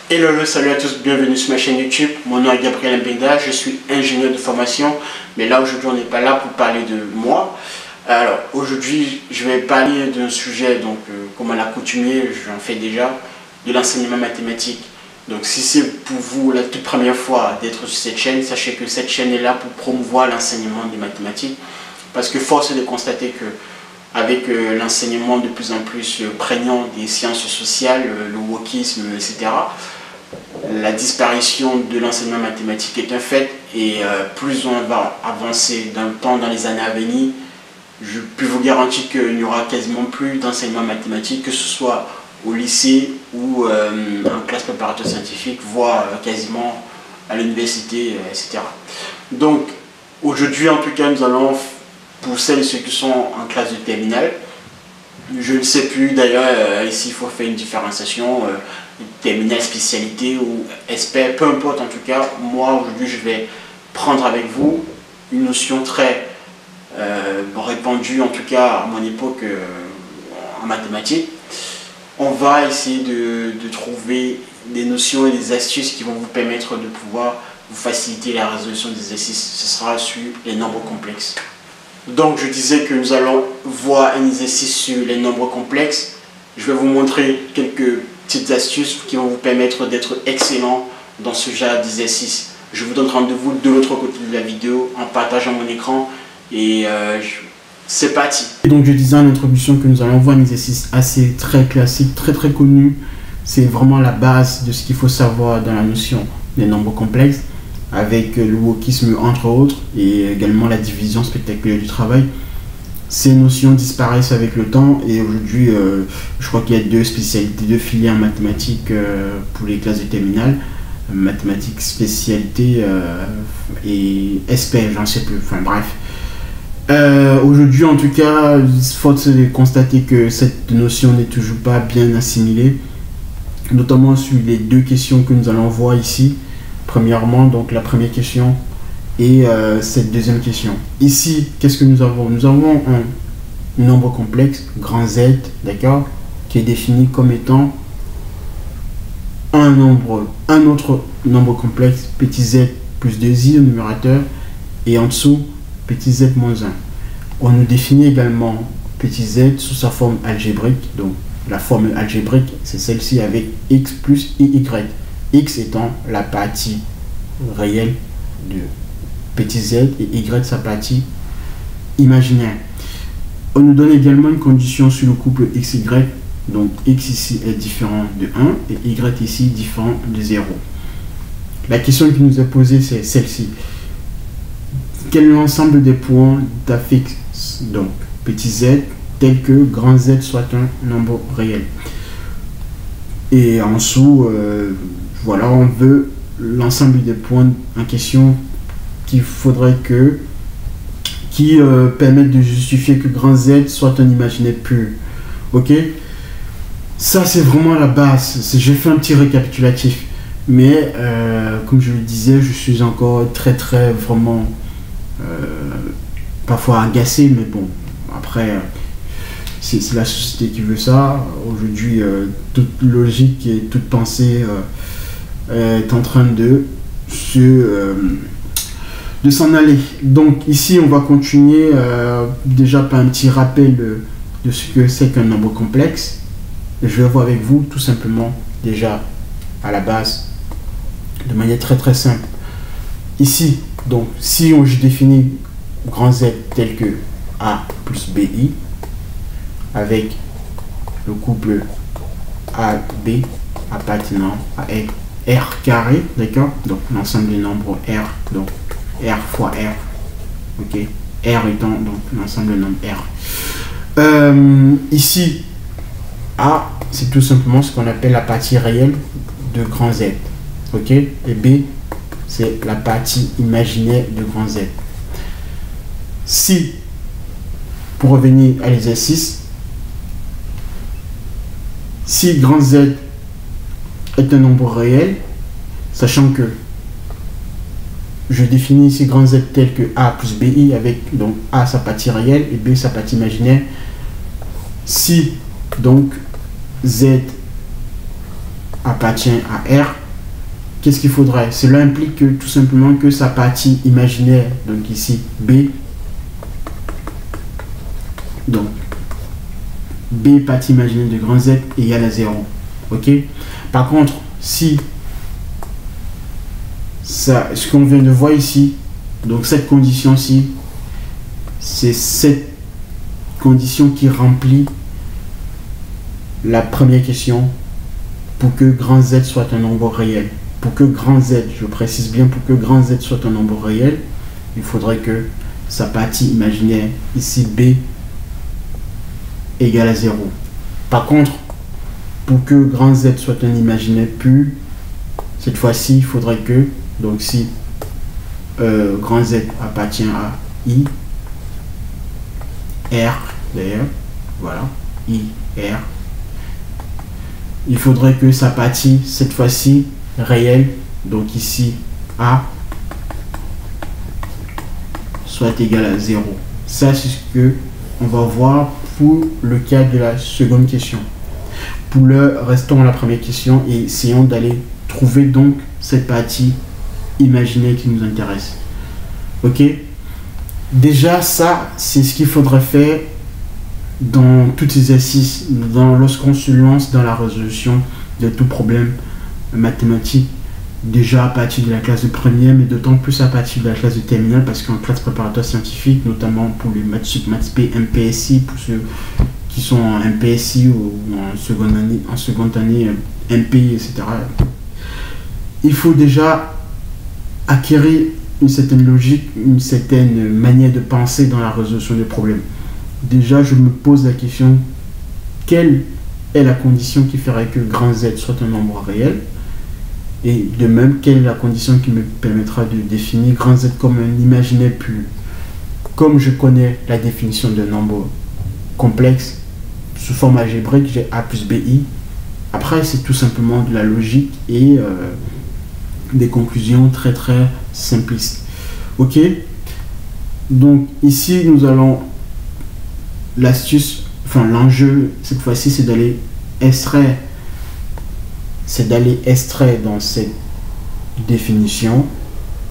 Hello, salut à tous, bienvenue sur ma chaîne YouTube. Mon nom est Gabriel Mbenda, je suis ingénieur de formation, mais là aujourd'hui on n'est pas là pour parler de moi. Alors aujourd'hui je vais parler d'un sujet, donc comme à l'accoutumée, j'en fais déjà, de l'enseignement mathématique. Donc si c'est pour vous la toute première fois d'être sur cette chaîne, sachez que cette chaîne est là pour promouvoir l'enseignement des mathématiques, parce que force est de constater que avec l'enseignement de plus en plus prégnant des sciences sociales, le wokisme, etc., la disparition de l'enseignement mathématique est un fait, et plus on va avancer dans le temps, dans les années à venir, je peux vous garantir qu'il n'y aura quasiment plus d'enseignement mathématique, que ce soit au lycée ou en classe préparatoire scientifique, voire quasiment à l'université, etc. Donc aujourd'hui en tout cas nous allons, pour celles et ceux qui sont en classe de terminale, je ne sais plus d'ailleurs, ici il faut faire une différenciation, terminale, spécialité ou SP, peu importe. En tout cas, moi aujourd'hui je vais prendre avec vous une notion très répandue, en tout cas à mon époque, en mathématiques. On va essayer de trouver des notions et des astuces qui vont vous permettre de pouvoir vous faciliter la résolution des exercices. Ce sera sur les nombres complexes. Donc je disais que nous allons voir un exercice sur les nombres complexes. Je vais vous montrer quelques petites astuces qui vont vous permettre d'être excellent dans ce genre d'exercice. Je vous donne rendez-vous de l'autre côté de la vidéo en partageant mon écran, et c'est parti. Donc je disais en introduction que nous allons voir un exercice assez très classique, très connu. C'est vraiment la base de ce qu'il faut savoir dans la notion des nombres complexes, avec le wokisme entre autres, et également la division spectaculaire du travail. Ces notions disparaissent avec le temps, et aujourd'hui je crois qu'il y a deux spécialités, deux filières mathématiques pour les classes de terminale, mathématiques spécialité et SP, j'en sais plus, enfin bref. Aujourd'hui en tout cas, force est de constater que cette notion n'est toujours pas bien assimilée, notamment sur les deux questions que nous allons voir ici. Premièrement, donc la première question et cette deuxième question. Ici, qu'est-ce que nous avons? Nous avons un nombre complexe, grand Z, d'accord, qui est défini comme étant un autre nombre complexe, petit z plus 2i au numérateur, et en dessous, petit z moins 1. On nous définit également petit z sous sa forme algébrique. Donc la formule algébrique, c'est celle-ci avec x plus y. X étant la partie réelle de petit z et y sa partie imaginaire. On nous donne également une condition sur le couple xy, donc x ici est différent de 1 et y ici différent de 0. La question qui nous est posée, c'est celle-ci. Quel est l'ensemble des points d'affixe, donc petit z, tel que grand Z soit un nombre réel? Et en dessous, voilà, on veut l'ensemble des points en question qu'il faudrait qui permettent de justifier que grand Z soit un imaginaire pur. Ok, ça c'est vraiment la base. J'ai fait un petit récapitulatif, mais comme je le disais, je suis encore très vraiment parfois agacé, mais bon, après c'est la société qui veut ça. Aujourd'hui, toute logique et toute pensée est en train de s'en aller. Donc ici, on va continuer déjà par un petit rappel de ce que c'est qu'un nombre complexe. Et je vais voir avec vous tout simplement déjà à la base, de manière très simple. Ici, donc si je définis grand Z tel que A plus BI, avec le couple AB appartenant à R carré, d'accord, donc l'ensemble des nombres R, donc R fois R, ok, R étant donc l'ensemble des nombres R. Ici, A, c'est tout simplement ce qu'on appelle la partie réelle de grand Z, ok, et B, c'est la partie imaginaire de grand Z. Si, pour revenir à l'exercice, si grand Z est un nombre réel, sachant que je définis ici grand Z tel que A plus BI, avec donc A sa partie réelle et B sa partie imaginaire. Si donc Z appartient à R, qu'est-ce qu'il faudrait? Cela implique que, tout simplement que sa partie imaginaire, donc ici B, donc B partie imaginaire de grand Z égale à 0. Ok? Par contre, si ça, ce qu'on vient de voir ici, donc cette condition-ci, c'est cette condition qui remplit la première question pour que grand Z soit un nombre réel. Pour que grand Z, je précise bien, pour que grand Z soit un nombre réel, il faudrait que sa partie imaginaire, ici B, égale à 0. Par contre, pour que grand Z soit un imaginaire pur, cette fois-ci, il faudrait que, donc si grand Z appartient à I, R, d'ailleurs, voilà, I, R, il faudrait que sa partie, cette fois-ci, réelle, donc ici, A, soit égale à 0. Ça, c'est ce que on va voir pour le cas de la seconde question. Pour le restons à la première question et essayons d'aller trouver donc cette partie imaginaire qui nous intéresse. Ok? Déjà, ça, c'est ce qu'il faudrait faire dans tout exercice, lorsqu'on se lance dans la résolution de tout problème mathématique, déjà à partir de la classe de première, mais d'autant plus à partir de la classe de terminale, parce qu'en classe préparatoire scientifique, notamment pour les maths sup, maths p, MPSI, pour ceux qui sont en MPSI ou en seconde année MP, etc., il faut déjà acquérir une certaine logique, une certaine manière de penser dans la résolution des problèmes. Déjà, je me pose la question, quelle est la condition qui ferait que grand Z soit un nombre réel? Et de même, quelle est la condition qui me permettra de définir grand Z comme un imaginaire pur? Comme je connais la définition d'un nombre complexe sous forme algébrique, j'ai A plus BI. Après, c'est tout simplement de la logique et des conclusions très très simplistes. Ok? Donc ici, nous allons... L'astuce, enfin l'enjeu, cette fois-ci, c'est d'aller extraire dans cette définition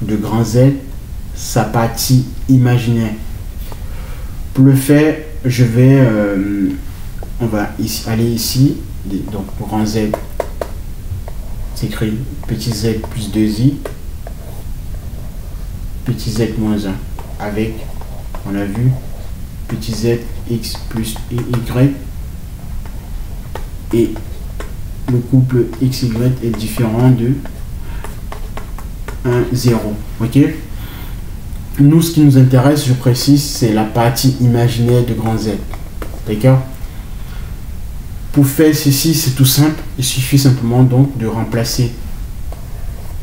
de grand Z sa partie imaginaire. Pour le faire, je vais on va aller ici, donc grand Z s'écrit petit z plus 2i, petit z moins 1 avec, on a vu, petit z x plus y et le couple xy est différent de 1, 0. Ok? Nous, ce qui nous intéresse, je précise, c'est la partie imaginaire de grand Z. D'accord? Pour faire ceci, c'est tout simple. Il suffit simplement donc de remplacer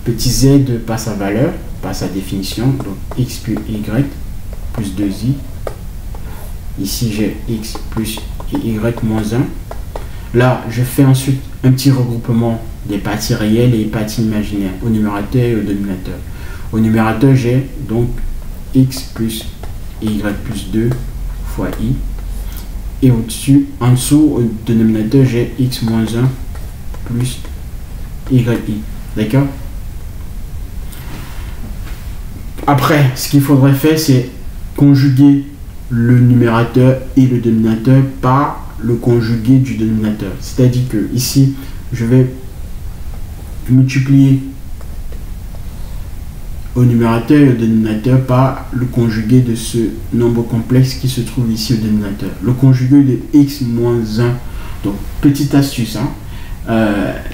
petit z par sa valeur, par sa définition, donc x plus y plus 2i. Ici, j'ai x plus y moins 1. Là, je fais ensuite un petit regroupement des parties réelles et des parties imaginaires au numérateur et au dénominateur. Au numérateur, j'ai donc x plus y plus 2 fois i. Et au-dessus, en dessous, au dénominateur, j'ai x moins 1 plus yi. D'accord? Après, ce qu'il faudrait faire, c'est conjuguer le numérateur et le dénominateur par le conjugué du dénominateur. C'est-à-dire que ici, je vais multiplier au numérateur et au dénominateur par le conjugué de ce nombre complexe qui se trouve ici au dénominateur. Le conjugué de x moins 1. Donc, petite astuce.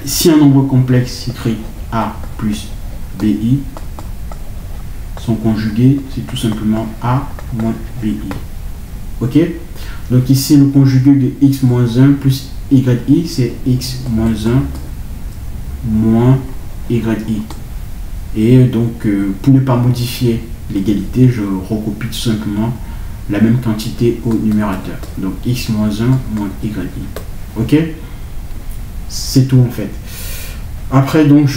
Si un nombre complexe s'écrit a plus bi, son conjugué, c'est tout simplement a moins bi. Ok? Donc ici, le conjugué de x moins 1 plus yi, c'est x moins 1 moins yi. Et donc, pour ne pas modifier l'égalité, je recopie tout simplement la même quantité au numérateur. Donc, x moins 1 moins yi. Ok? C'est tout en fait. Après, donc,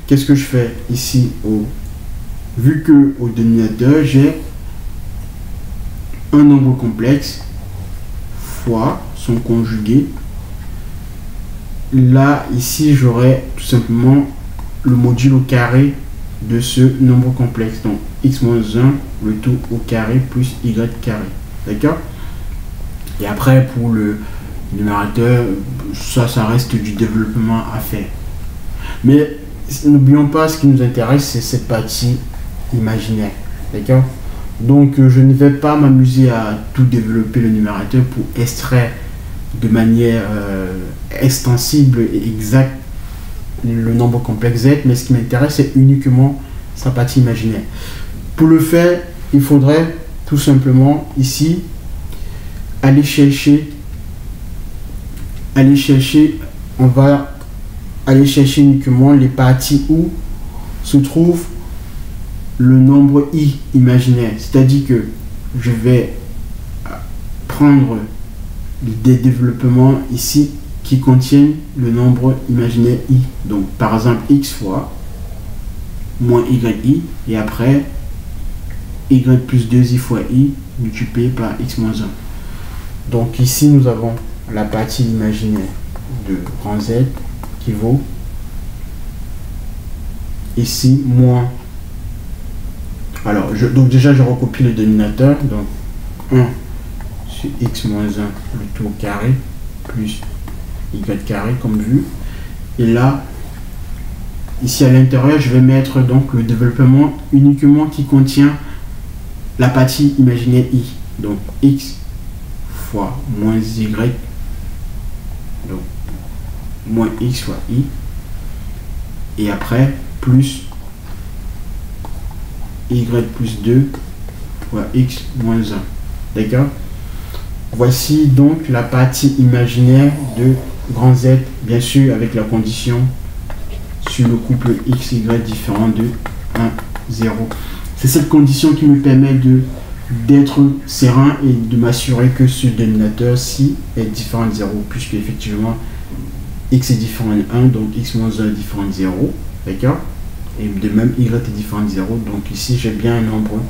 qu'est-ce que je fais ici vu que au dénominateur, j'ai un nombre complexe fois son conjugué là, ici, j'aurai tout simplement le module au carré de ce nombre complexe. Donc, x moins 1, le tout au carré plus y carré. D'accord? Et après, pour le numérateur, ça reste du développement à faire. Mais n'oublions pas, ce qui nous intéresse, c'est cette partie imaginaire. D'accord? Donc, je ne vais pas m'amuser à tout développer le numérateur pour extraire de manière extensible et exacte le nombre complexe z, mais ce qui m'intéresse, c'est uniquement sa partie imaginaire. Pour le faire, il faudrait tout simplement ici aller chercher, on va aller chercher uniquement les parties où se trouve le nombre i imaginaire. C'est-à-dire que je vais prendre des développements ici qui contiennent le nombre imaginaire i. Donc par exemple x fois moins yi et après y plus 2i fois i multiplié par x moins 1. Donc ici nous avons la partie imaginaire de grand Z qui vaut ici moins. Alors donc déjà je recopie le dénominateur, donc 1 sur x moins 1 le tout au carré plus y carré comme vu. Et là ici à l'intérieur je vais mettre donc le développement uniquement qui contient la partie imaginaire i. Donc x fois moins y, donc moins x fois i, et après plus y plus 2 fois x moins 1. D'accord? Voici donc la partie imaginaire de grand Z, bien sûr avec la condition sur le couple x, y différent de 1, 0. C'est cette condition qui me permet d'être serein et de m'assurer que ce dénominateur-ci est différent de 0, puisque effectivement x est différent de 1, donc x moins 1 est différent de 0, d'accord? Et de même y est différent de 0, donc ici j'ai bien un nombre,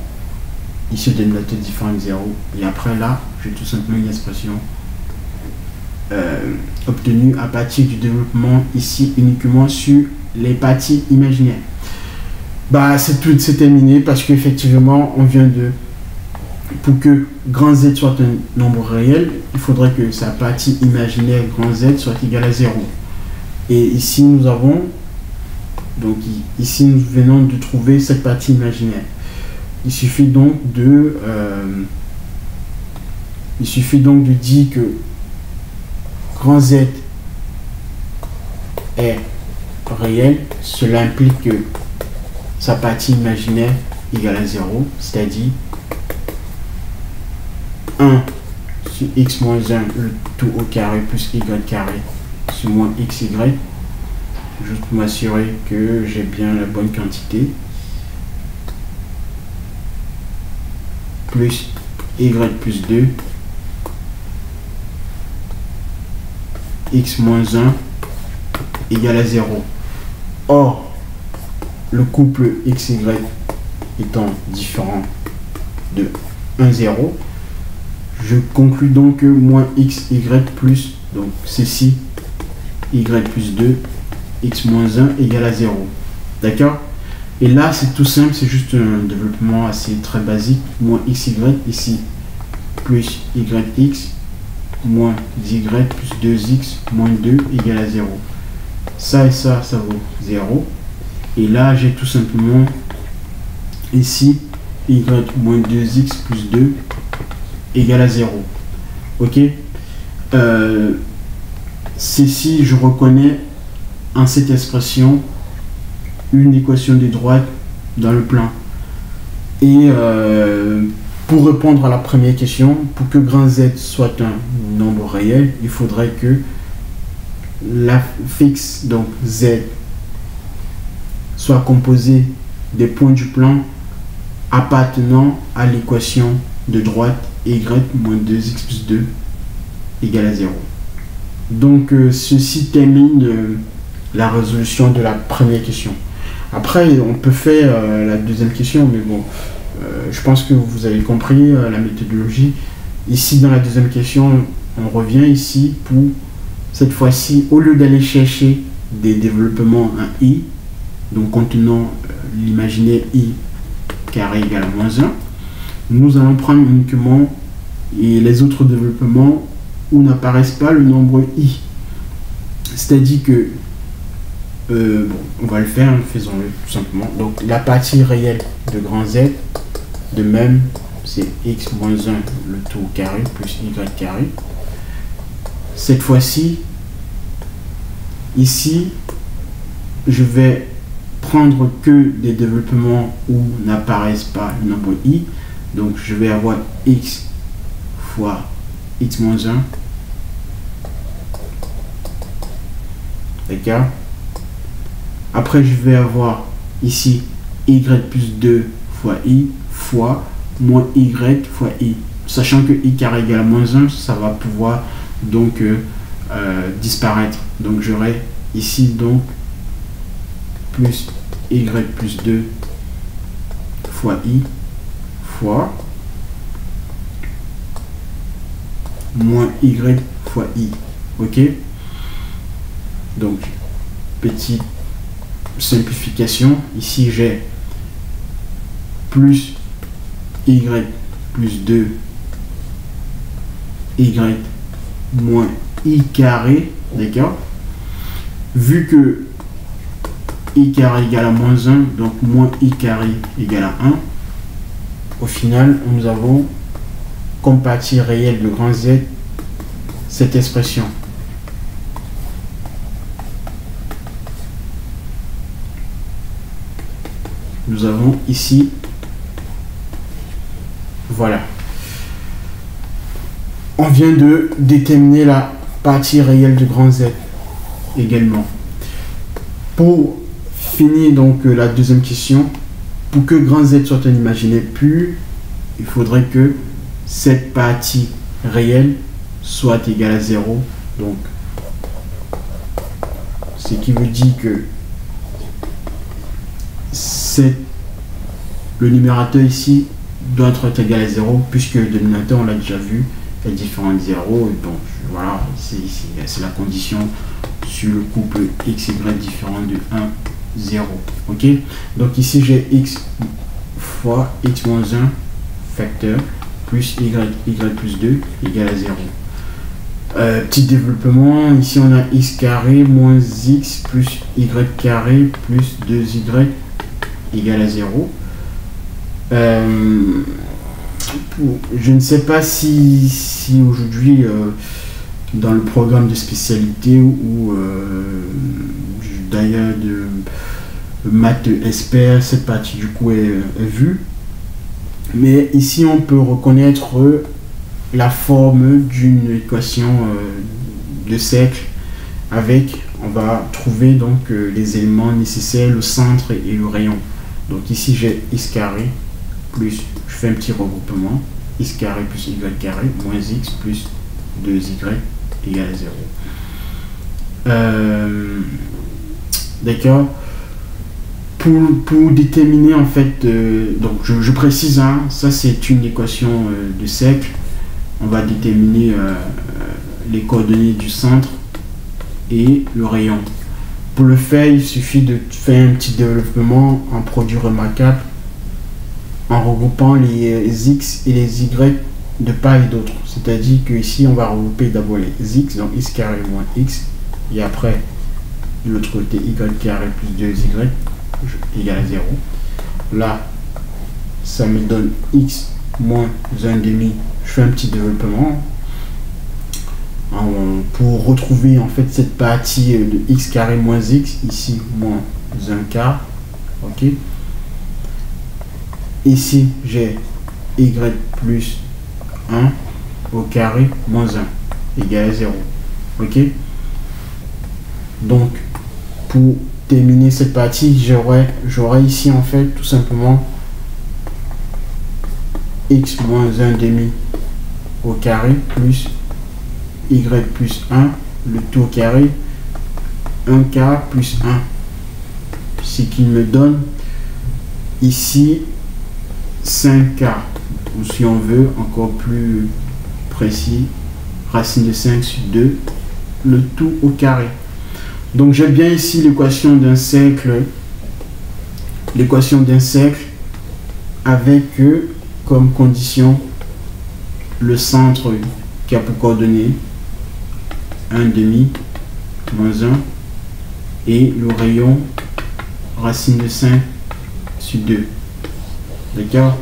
ici le dénominateur est différent de 0, et après là, j'ai tout simplement une expression obtenue à partir du développement ici uniquement sur les parties imaginaires. Bah c'est terminé parce qu'effectivement on vient de, pour que grand Z soit un nombre réel, il faudrait que sa partie imaginaire grand Z soit égale à 0. Et ici nous avons, donc ici nous venons de trouver cette partie imaginaire. Il suffit donc de dire que grand Z est réel. Cela implique que sa partie imaginaire égale à 0, c'est-à-dire 1 sur x moins 1 le tout au carré plus y carré sur moins xy, juste pour m'assurer que j'ai bien la bonne quantité, plus y plus 2 x moins 1 égale à 0. Or, le couple xy étant différent de 1, 0, je conclus donc que moins xy plus, donc ceci, y plus 2, x moins 1 égale à 0. D'accord? Et là, c'est tout simple, c'est juste un développement assez très basique. Moins xy ici, plus yx, moins y plus 2x, moins 2 égale à 0. Ça et ça vaut 0. Et là, j'ai tout simplement ici, y moins 2x plus 2 égale à 0. Ok? Ceci, je reconnais en cette expression une équation de droite dans le plan. Et pour répondre à la première question, pour que grand Z soit un nombre réel, il faudrait que la fixe, donc Z, soit composée des points du plan appartenant à l'équation de droite y moins 2x plus 2 égale à 0. Donc ceci termine la résolution de la première question. Après on peut faire la deuxième question, mais bon, je pense que vous avez compris la méthodologie. Ici dans la deuxième question, on revient ici pour Cette fois-ci, au lieu d'aller chercher des développements un i, donc contenant l'imaginaire i carré égale à moins 1, nous allons prendre uniquement les autres développements où n'apparaissent pas le nombre i. C'est-à-dire que, bon, on va le faire, faisons-le tout simplement. Donc la partie réelle de grand Z, de même, c'est x moins 1 le tout au carré plus y carré. Cette fois-ci, ici, je vais prendre que des développements où n'apparaissent pas le nombre i. Donc je vais avoir x fois x moins 1. D'accord. Après, je vais avoir ici y plus 2 fois i fois moins y fois i. Sachant que i carré égale à moins 1, ça va pouvoir donc disparaître. Donc j'aurai ici donc plus y plus 2 fois i fois moins y fois i. Ok. Donc petite simplification, ici j'ai plus y plus 2 y moins i carré, d'accord. Vu que i carré égale à moins 1, donc moins i carré égale à 1, au final nous avons comme partie réelle de grand Z cette expression. Nous avons ici, voilà. On vient de déterminer la partie réelle de grand Z également. Pour finir donc la deuxième question, pour que grand Z soit un imaginaire pur, il faudrait que cette partie réelle soit égale à 0. Donc, ce qui veut dire que le numérateur ici doit être égal à 0, puisque le dénominateur, on l'a déjà vu, est différent de 0. Et donc voilà, c'est la condition sur le couple x, y différent de 1, 0. Ok, donc ici j'ai x fois x moins 1 facteur plus y plus 2 égale à 0. Petit développement, ici on a x carré moins x plus y carré plus 2y égale à 0. Je ne sais pas si aujourd'hui dans le programme de spécialité ou d'ailleurs de maths expert, cette partie du coup est vue, mais ici on peut reconnaître la forme d'une équation de cercle avec, on va trouver donc les éléments nécessaires, le centre et le rayon. Donc ici j'ai x carré plus, je fais un petit regroupement, x carré plus y carré moins x plus 2y égale à 0. D'accord. Pour déterminer en fait, donc je précise, hein, ça c'est une équation de cercle. On va déterminer les coordonnées du centre et le rayon. Pour le faire, il suffit de faire un petit développement en produit remarquable en regroupant les x et les y de part et d'autre. C'est-à-dire que ici on va regrouper d'abord les x, donc x carré moins x, et après de l'autre côté y carré plus 2y égale à 0. Là, ça me donne x moins 1 demi. Je fais un petit développement pour retrouver en fait cette partie de x carré moins x, ici moins 1 quart. Ok. Ici j'ai y plus 1 au carré moins 1 égale à 0. Ok. Donc pour terminer cette partie, j'aurai ici en fait tout simplement x moins 1 demi au carré plus y plus 1 le tout au carré 1 quart plus 1, ce qui me donne ici 5 quarts, ou si on veut encore plus précis, racine de 5 sur 2 le tout au carré. Donc j'ai bien ici l'équation d'un cercle. L'équation d'un cercle avec comme condition le centre qui a pour coordonnées 1/2 moins 1 et le rayon racine de 5 sur 2. D'accord?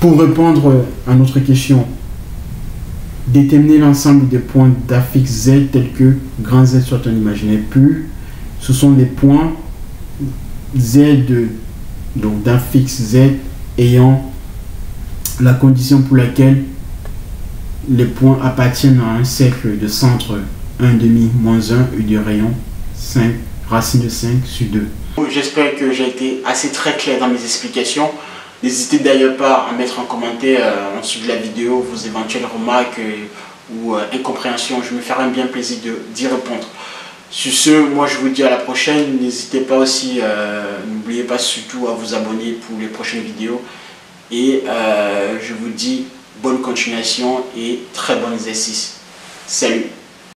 Pour répondre à notre question, déterminer l'ensemble des points d'affixe Z tels que grand Z soit un imaginaire pur. Ce sont les points Z donc d'affixe Z ayant la condition pour laquelle les points appartiennent à un cercle de centre 1/2 moins 1 et de rayon 5 racine de 5 sur 2. J'espère que j'ai été assez très clair dans mes explications. N'hésitez d'ailleurs pas à mettre en commentaire en dessous de la vidéo vos éventuelles remarques ou incompréhensions. Je me ferai un bien plaisir d'y répondre. Sur ce, moi je vous dis à la prochaine. N'hésitez pas aussi, n'oubliez pas surtout à vous abonner pour les prochaines vidéos. Et je vous dis bonne continuation et très bon exercice. Salut!